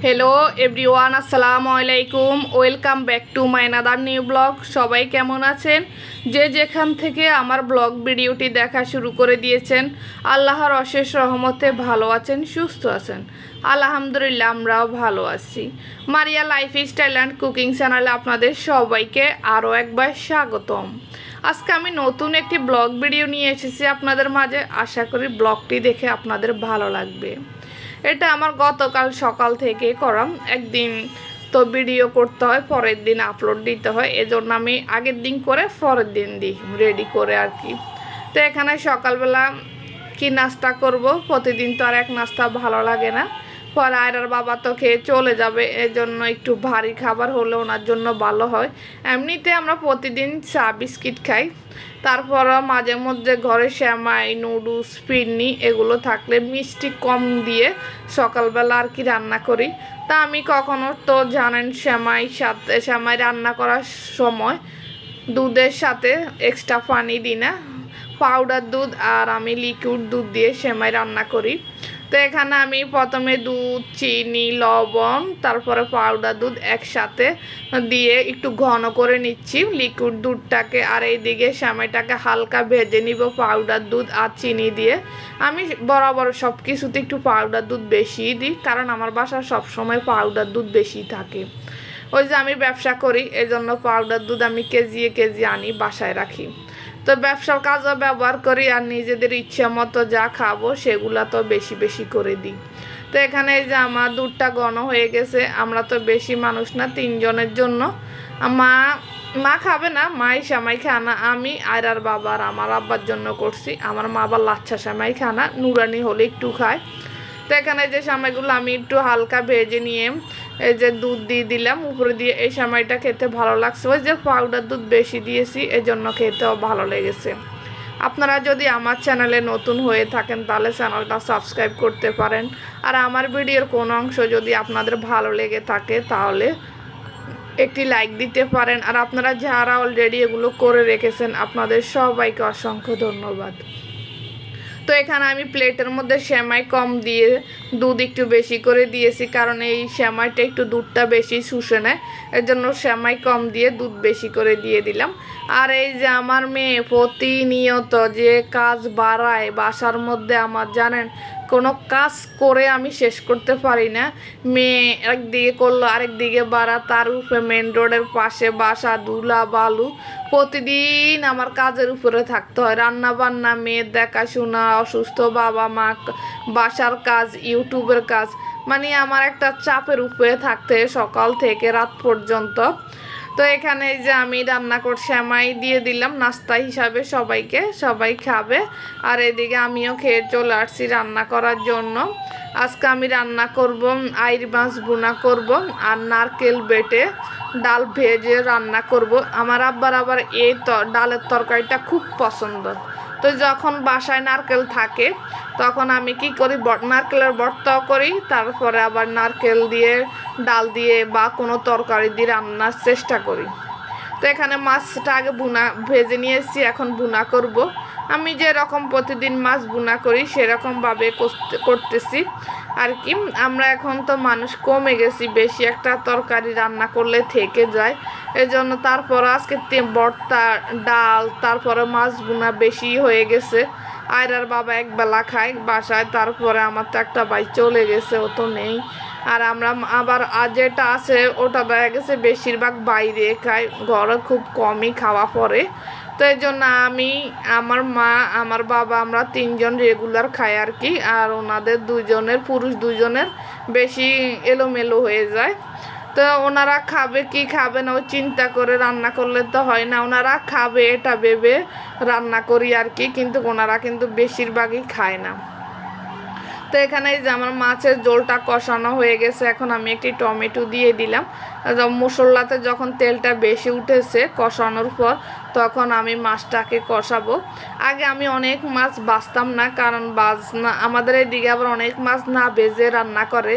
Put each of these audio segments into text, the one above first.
Hello everyone আসসালামু আলাইকুম welcome back to my another new blog. সবাই কেমন আছেন? যে যেখান থেকে আমার ব্লগ ভিডিওটি দেখা শুরু করে দিয়েছেন আল্লাহর অশেষ রহমতে ভালো আছেন, সুস্থ আছেন। আলহামদুলিল্লাহ আমরাও ভালো আছি। মারিয়া লাইফস্টাইল অ্যান্ড কুকিং চ্যানেলে আপনাদের সবাইকে আরও একবার স্বাগতম। আজকে আমি নতুন একটি ব্লগ ভিডিও নিয়ে এসেছি আপনাদের মাঝে। আশা করি ব্লগটি দেখে আপনাদের ভালো লাগবে। এটা আমার গতকাল সকাল থেকে করা। একদিন তো ভিডিও করতে হয়, পরের দিন আপলোড দিতে হয়, এজন্য আমি আগের দিন করে পরের দিন দিই রেডি করে আর কি। তো এখানে সকালবেলা কি নাস্তা করব, প্রতিদিন তো আর এক নাস্তা ভালো লাগে না। পরে আয়রার বাবা তো খেয়ে চলে যাবে, এজন্য একটু ভারী খাবার হলে ওনার জন্য ভালো হয়। এমনিতে আমরা প্রতিদিন চা বিস্কিট খাই, তারপর মাঝে মধ্যে ঘরে সেমাই, নুডলস, ফিরনি এগুলো থাকলে মিষ্টি কম দিয়ে সকালবেলা আর কি রান্না করি। তা আমি কখনো তো জানেন সেমাই রান্না করার সময় দুধের সাথে এক্সট্রা পানি দিই না, পাউডার দুধ আর আমি লিকুইড দুধ দিয়ে সেমাই রান্না করি। তো এখানে আমি প্রথমে দুধ, চিনি, লবণ, তারপরে পাউডার দুধ একসাথে দিয়ে একটু ঘন করে নিচ্ছি লিকুইড দুধটাকে, আর এইদিকে সেমাইটাকে হালকা ভেজে নিব পাউডার দুধ আর চিনি দিয়ে। আমি বরাবর সব কিছুতে একটু পাউডার দুধ বেশিই দিই, কারণ আমার বাসায় সবসময় পাউডার দুধ বেশি থাকে। ওই যে আমি ব্যবসা করি, এজন্য পাউডার দুধ আমি কেজি আনি, বাসায় রাখি। তো ব্যবসার কাজও ব্যবহার করি, আর নিজেদের ইচ্ছে মতো যা খাবো সেগুলা তো বেশি বেশি করে দিই। তো এখানে যে আমার দুধটা ঘন হয়ে গেছে। আমরা তো বেশি মানুষ না, 3 জনের জন্য। মা খাবে না, মাই সেমাই খায় না। আমি আয়রার বাবা আর আমার আব্বার জন্য করছি। আমার মা আবার লাচ্ছা সেমাই খায় না, নুরানি হলে একটু খায়। তো এখানে যে সেমাইগুলো আমি একটু হালকা ভেজে নিয়ে এই যে দুধ দিয়ে দিলাম উপরে দিয়ে। এই সেমাইটা খেতে ভালো লাগছে, ওই যে পাউডার দুধ বেশি দিয়েছি, এজন্য খেতেও ভালো লেগেছে। আপনারা যদি আমার চ্যানেলে নতুন হয়ে থাকেন তাহলে চ্যানেলটা সাবস্ক্রাইব করতে পারেন। আর আমার ভিডিওর কোনো অংশ যদি আপনাদের ভালো লেগে থাকে তাহলে একটি লাইক দিতে পারেন। আর আপনারা যারা অলরেডি এগুলো করে রেখেছেন আপনাদের সবাইকে অসংখ্য ধন্যবাদ। তো এখানে আমি প্লেটের মধ্যে সেমাই কম দিয়ে দুধ একটু বেশি করে দিয়েছি, কারণ এই সেমাইটা একটু দুধটা বেশি শুষে নেয়, এর জন্য সেমাই কম দিয়ে দুধ বেশি করে দিয়ে দিলাম। আর এই যে আমার মেয়ে প্রতিনিয়ত যে কাজ বাড়ায় বাসার মধ্যে, আমার জানেন কোনো কাজ করে আমি শেষ করতে পারি না। মেয়ে একদিকে করলো আরেক দিকে বাড়া, তার উপরে মেন রোডের পাশে বাসা, ধুলা বালু, প্রতিদিন আমার কাজের উপরে থাকতে হয়। রান্না বান্না, মেয়ের দেখাশোনা, অসুস্থ বাবা মা, বাসার কাজ, ইউটিউবের কাজ, মানে আমার একটা চাপের উপরে থাকতে সকাল থেকে রাত পর্যন্ত। তো এখানে যে আমি রান্না করে সেমাই দিয়ে দিলাম নাস্তা হিসাবে সবাইকে, সবাই খাবে। আর এদিকে আমিও খেয়ে চলে আসছি রান্না করার জন্য। আজকে আমি রান্না করব আইর মাছ ভুনা করব আর নারকেল বেটে ডাল ভেজে রান্না করব। আমার আব্বার আবার এই ডালের তরকারিটা খুব পছন্দ। তো যখন বাসায় নারকেল থাকে তখন আমি কি করি, নারকেলের ভর্তাও করি, তারপরে আবার নারকেল দিয়ে ডাল দিয়ে বা কোনো তরকারি দিয়ে রান্নার চেষ্টা করি। তো এখানে মাছটা আগে ভেজে নিয়েছি, এখন ভুনা করব। আমি যেরকম প্রতিদিন মাছ ভুনা করি সেরকমভাবে করতেছি আর কি। আমরা এখন তো মানুষ কমে গেছি, বেশি একটা তরকারি রান্না করলে থেকে যায়, এজন্য তারপর আজকে ভর্তা, ডাল, তারপরে মাছ ভুনা বেশি হয়ে গেছে। আয়রার বাবা একবেলা খায় বাসায়, তারপরে আমার তো একটা ভাই চলে গেছে, ও তো নেই। আর আমরা আবার যেটা আছে ওটা দেখা গেছে বেশিরভাগ বাইরে খাই, ঘরে খুব কমই খাওয়া পড়ে। তো এই জন্য আমি, আমার মা, আমার বাবা, আমরা 3 জন রেগুলার খাই আর কি। আর ওনাদের পুরুষ 2 জনের বেশি এলোমেলো হয়ে যায়। তো ওনারা খাবে কি খাবে না ও চিন্তা করে রান্না করলে তো হয় না, ওনারা খাবে এটা ভেবে রান্না করি আর কি, কিন্তু ওনারা কিন্তু বেশিরভাগই খায় না। তো এখানে যে আমার মাছের ঝোলটা কষানো হয়ে গেছে, এখন আমি একটি টমেটো দিয়ে দিলাম। মশলাতে যখন তেলটা বেশি উঠেছে কষানোর পর তখন আমি মাছটাকে কষাবো। আগে আমি অনেক মাছ বাছতাম না, কারণ না আমাদের এদিকে আবার অনেক মাছ না ভেজে রান্না করে।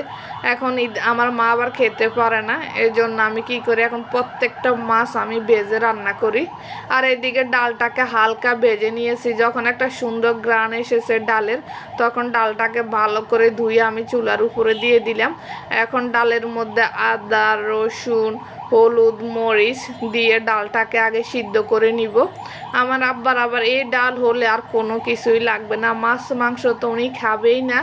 এখন আমার মা আবার খেতে পারে না, এই জন্য আমি কি করি, এখন প্রত্যেকটা মাছ আমি ভেজে রান্না করি। আর এদিকে ডালটাকে হালকা ভেজে নিয়েছি, যখন একটা সুন্দর গ্রান এসেছে ডালের, তখন ডালটাকে ভালো করে ধুয়ে আমি চুলার উপরে দিয়ে দিলাম। এখন ডালের মধ্যে আদা, রসুন, হলুদ, মরিচ দিয়ে ডালটাকে আগে সিদ্ধ করে নিব। আমার আবার এই ডাল হলে আর কোনো কিছুই লাগবে না, মাছ মাংস তো উনি খাবেই না,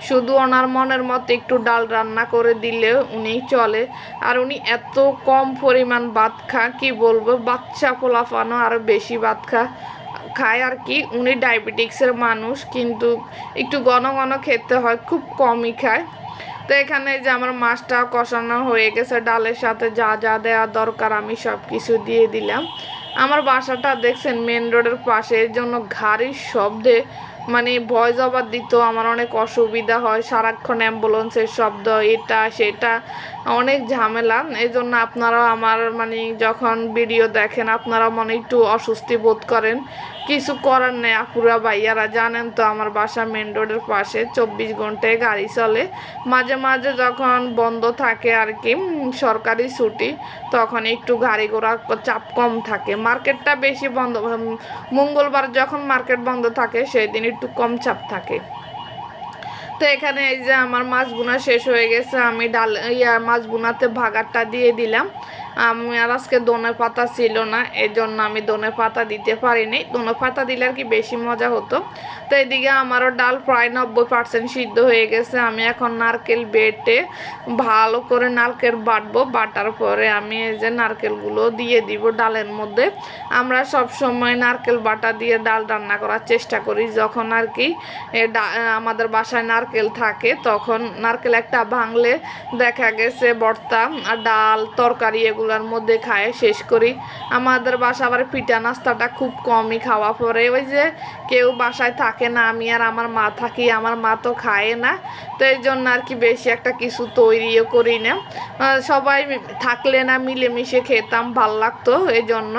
শুধু ওনার মনের মতো একটু ডাল রান্না করে দিলে উনি চলে। আর উনি এত কম পরিমাণ ভাত কি বলবো, বাচ্চা পোলাপানো আরও বেশি ভাত খায় আর কি। উনি ডায়াবেটিক্সের মানুষ, কিন্তু একটু ঘন ঘন খেতে হয়, খুব কমই খায়। তো এখানে যে আমার মাছটা কষানো হয়ে গেছে, ডালের সাথে যা যা দেওয়া দরকার আমি সব কিছু দিয়ে দিলাম। আমার বাসাটা দেখছেন মেন রোডের পাশে, এর জন্য গাড়ির শব্দে মানে ভয় জবাব দিত আমার অনেক অসুবিধা হয়, সারাক্ষণ অ্যাম্বুলেন্সের শব্দ, এটা সেটা, অনেক ঝামেলা। এই জন্য আপনারা আমার মানে যখন ভিডিও দেখেন আপনারা মনে একটু অস্বস্তি বোধ করেন, কিছু করার নেই আপুরা ভাইয়ারা, জানেন তো আমার বাসা মেন রোডের পাশে, 24 ঘন্টায় গাড়ি চলে। মাঝে মাঝে যখন বন্ধ থাকে আর কি, সরকারি ছুটি, তখন একটু গাড়ি ঘোড়া চাপ কম থাকে। মার্কেটটা বেশি বন্ধ, মঙ্গলবার যখন মার্কেট বন্ধ থাকে সেই দিন একটু কম চাপ থাকে। তো এখানে এই যে আমার মাছ বোনা শেষ হয়ে গেছে, আমি মাছ বোনাতে ভাগারটা দিয়ে দিলাম। আর আজকে ধনে পাতা ছিল না, এই জন্য আমি ধনে পাতা দিতে পারিনি, ধনে পাতা দিলে আর কি বেশি মজা হতো। তো এদিকে আমারও ডাল প্রায় 90% সিদ্ধ হয়ে গেছে। আমি এখন নারকেল বেটে ভালো করে নারকেল বাটবো, বাটার পরে আমি এই যে নারকেলগুলো দিয়ে দিব ডালের মধ্যে। আমরা সব সময় নারকেল বাটা দিয়ে ডাল রান্না করার চেষ্টা করি, যখন আর কি আমাদের বাসায় নারকেল থাকে, তখন নারকেল একটা ভাঙলে দেখা গেছে ভর্তা আর ডাল তরকারি এগুলোর মধ্যে খায় শেষ করি। আমাদের বাসা আবার পিঠা নাস্তাটা খুব কমই খাওয়া পড়ে, ওই যে কেউ বাসায় থাকে না, আমি আর আমার মা থাকি, আমার মা তো খায় না, তো এই জন্য আর কি বেশি একটা কিছু তৈরিও করি না। সবাই থাকলে না মিলেমিশে খেতাম, ভাল লাগতো এই জন্য।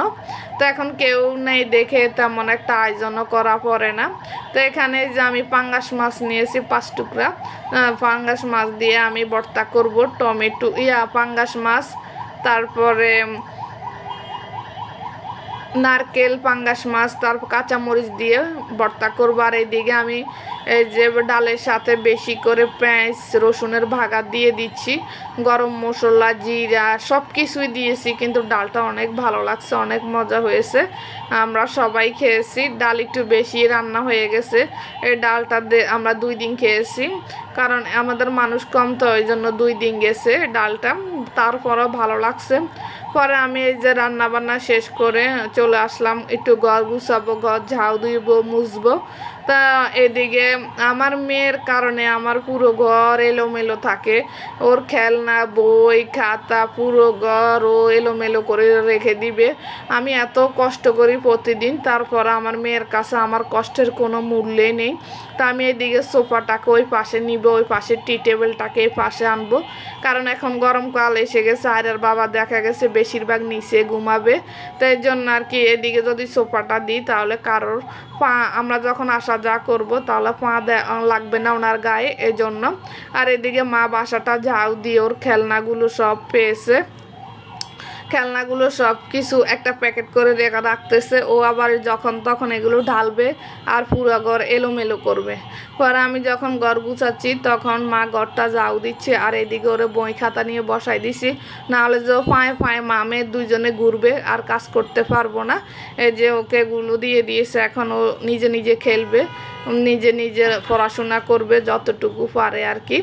তো এখন কেউ নেই দেখে তেমন একটা আয়োজনও করা পড়ে না। তো এখানে যে আমি পাঙ্গাস মাছ নিয়েছি 5 টুকরা, পাঙ্গাস মাছ দিয়ে আমি ভর্তা করব, টমেটো পাঙ্গাস মাছ, তারপরে নারকেল, পাঙ্গাস মাছ, তারপর কাঁচামরিচ দিয়ে ভর্তা করবো। আর এইদিকে আমি এই যে ডালের সাথে বেশি করে পেঁয়াজ রসুনের ভাগা দিয়ে দিচ্ছি, গরম মশলা, জিরা সব কিছুই দিয়েছি, কিন্তু ডালটা অনেক ভালো লাগছে, অনেক মজা হয়েছে, আমরা সবাই খেয়েছি। ডাল একটু বেশি রান্না হয়ে গেছে, এই ডালটা আমরা 2 দিন খেয়েছি, কারণ আমাদের মানুষ কম, তো ওই জন্য 2 দিন গেছে ডালটা, তারপরও ভালো লাগছে। পরে আমি এই যে রান্না বান্না শেষ করে চলে আসলাম, একটু ঘর গুছাবো, ঘর ঝাড়ু দিব, মুছবো। তা এদিকে আমার মেয়ের কারণে আমার পুরো ঘর এলোমেলো থাকে, ওর খেলনা, বই, খাতা পুরো ঘর ও এলোমেলো করে রেখে দিবে। আমি এত কষ্ট করি প্রতিদিন, তারপর আমার মেয়ের কাছে আমার কষ্টের কোনো মূল্যই নেই। তা আমি এদিকে সোফাটাকে ওই পাশে নিব, ওই পাশে টি টেবিলটাকে এই পাশে আনবো, কারণ এখন গরমকাল এসে গেছে, আর বাবা দেখা গেছে বেশিরভাগ নিচে ঘুমাবে, তো এই জন্য আর কি এদিকে যদি সোফাটা দিই তাহলে কারোর পা, আমরা যখন আসা যা করব তাহলে পা লাগবে না ওনার গায়ে, এই জন্য। আর এদিকে মা বাসাটা ঝাড়ু দিয়ে ওর খেলনাগুলো সব পেয়েছে, খেলনাগুলো সব কিছু একটা প্যাকেট করে রাখতেছে, ও আবার যখন তখন এগুলো ঢালবে আর পুরো ঘর এলোমেলো করবে। পরে আমি যখন ঘর গুছাচ্ছি তখন মা ঘরটা ঝাড়ু দিচ্ছে, আর এদিকে ওরে বই খাতা নিয়ে বসাই দিছি, নাহলে যে পায়ে পায়ে মামে দুইজনে ঘুরবে আর কাজ করতে পারবো না। এই যে ওকে গুলো দিয়ে দিয়েছে, এখন ও নিজে নিজে খেলবে, নিজে নিজে পড়াশোনা করবে যতটুকু পারে আর কি।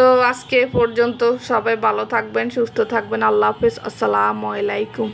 তো আজকে পর্যন্ত, সবাই ভালো থাকবেন, সুস্থ থাকবেন, আল্লাহ হাফেজ, আসসালামু আলাইকুম।